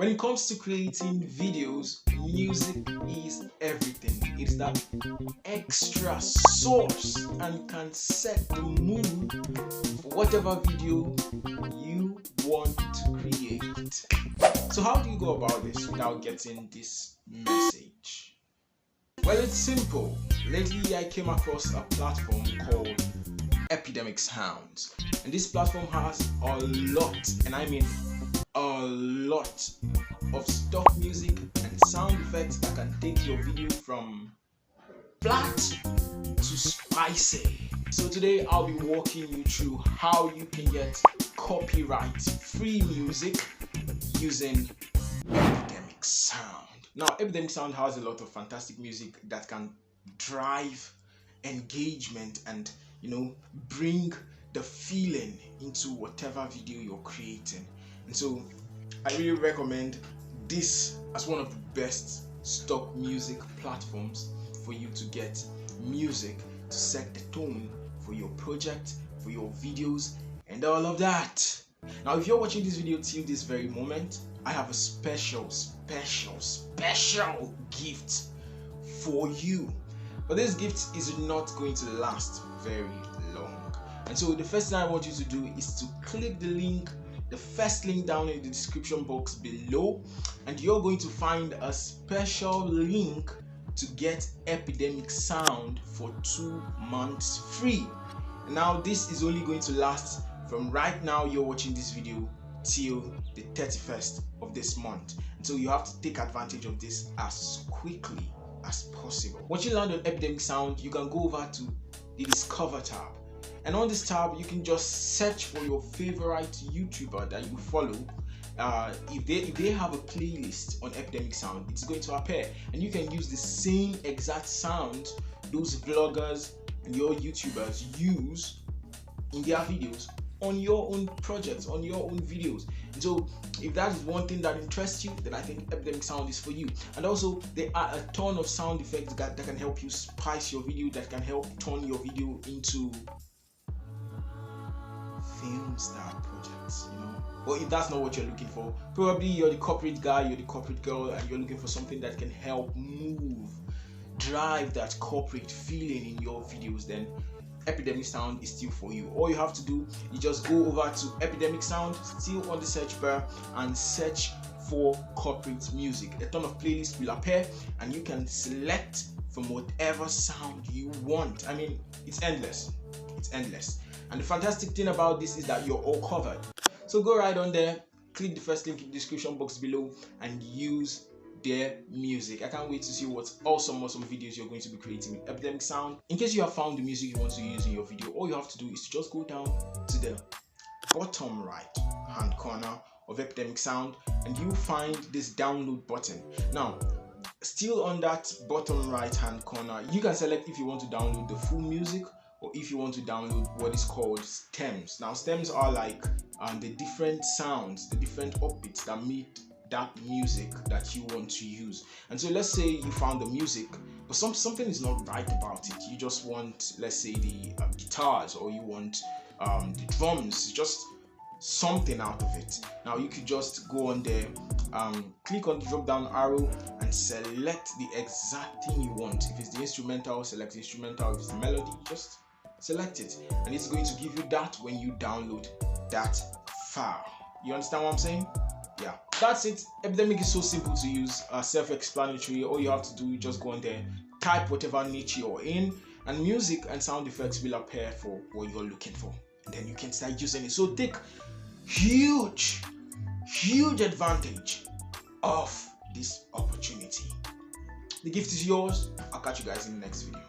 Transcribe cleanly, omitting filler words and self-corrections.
When it comes to creating videos, music is everything. It's that extra source and can set the mood for whatever video you want to create. So how do you go about this without getting this message? Well, it's simple. Lately I came across a platform called Epidemic Sounds, and this platform has a lot, and I mean a lot of stock music and sound effects that can take your video from flat to spicy. So today I'll be walking you through how you can get copyright free music using Epidemic Sound. Now, Epidemic Sound has a lot of fantastic music that can drive engagement and bring the feeling into whatever video you're creating. And so I really recommend this as one of the best stock music platforms for you to get music to set the tone for your project, for your videos, and all of that. Now, if you're watching this video till this very moment, I have a special gift for you. But this gift is not going to last very long. And so the first thing I want you to do is to click the link, the first link down in the description box below, and you're going to find a special link to get Epidemic Sound for 2 months free. Now this is only going to last from right now you're watching this video till the 31st of this month, and so you have to take advantage of this as quickly as possible. Once you land on Epidemic Sound, you can go over to the Discover tab, and on this tab you can just search for your favorite YouTuber that you follow. If they have a playlist on Epidemic Sound, it's going to appear, and you can use the same exact sound those vloggers and your YouTubers use in their videos on your own projects, on your own videos. And so if that is one thing that interests you, then I think Epidemic Sound is for you. And also there are a ton of sound effects that can help you spice your video, that can help turn your video into film star projects, Or if that's not what you're looking for, probably you're the corporate guy, you're the corporate girl, and you're looking for something that can help drive that corporate feeling in your videos, then Epidemic Sound is still for you. All you have to do is just go over to Epidemic Sound, still on the search bar, and search for corporate music. A ton of playlists will appear, and you can select from whatever sound you want. I mean, it's endless. And the fantastic thing about this is that you're all covered. So go right on there, click the first link in the description box below, and use their music. I can't wait to see what awesome videos you're going to be creating with Epidemic Sound. In case you have found the music you want to use in your video, all you have to do is to just go down to the bottom right hand corner of Epidemic Sound, and you find this download button. Now, still on that bottom right hand corner, you can select if you want to download the full music or if you want to download what is called stems. Now, stems are like the different sounds, the different upbeats that make that music that you want to use. And so let's say you found the music, but something is not right about it. You just want, let's say, the guitars, or you want the drums, just something out of it. Now you could just go on there, click on the drop down arrow and select the exact thing you want. If it's the instrumental, select the instrumental. If it's the melody, just select it, and it's going to give you that when you download that file. You understand what I'm saying? Yeah, that's it. Epidemic is so simple to use, self-explanatory. All you have to do is just go on there, type whatever niche you're in, and music and sound effects will appear for what you're looking for, and then you can start using it. So take huge advantage of this opportunity. The gift is yours. I'll catch you guys in the next video.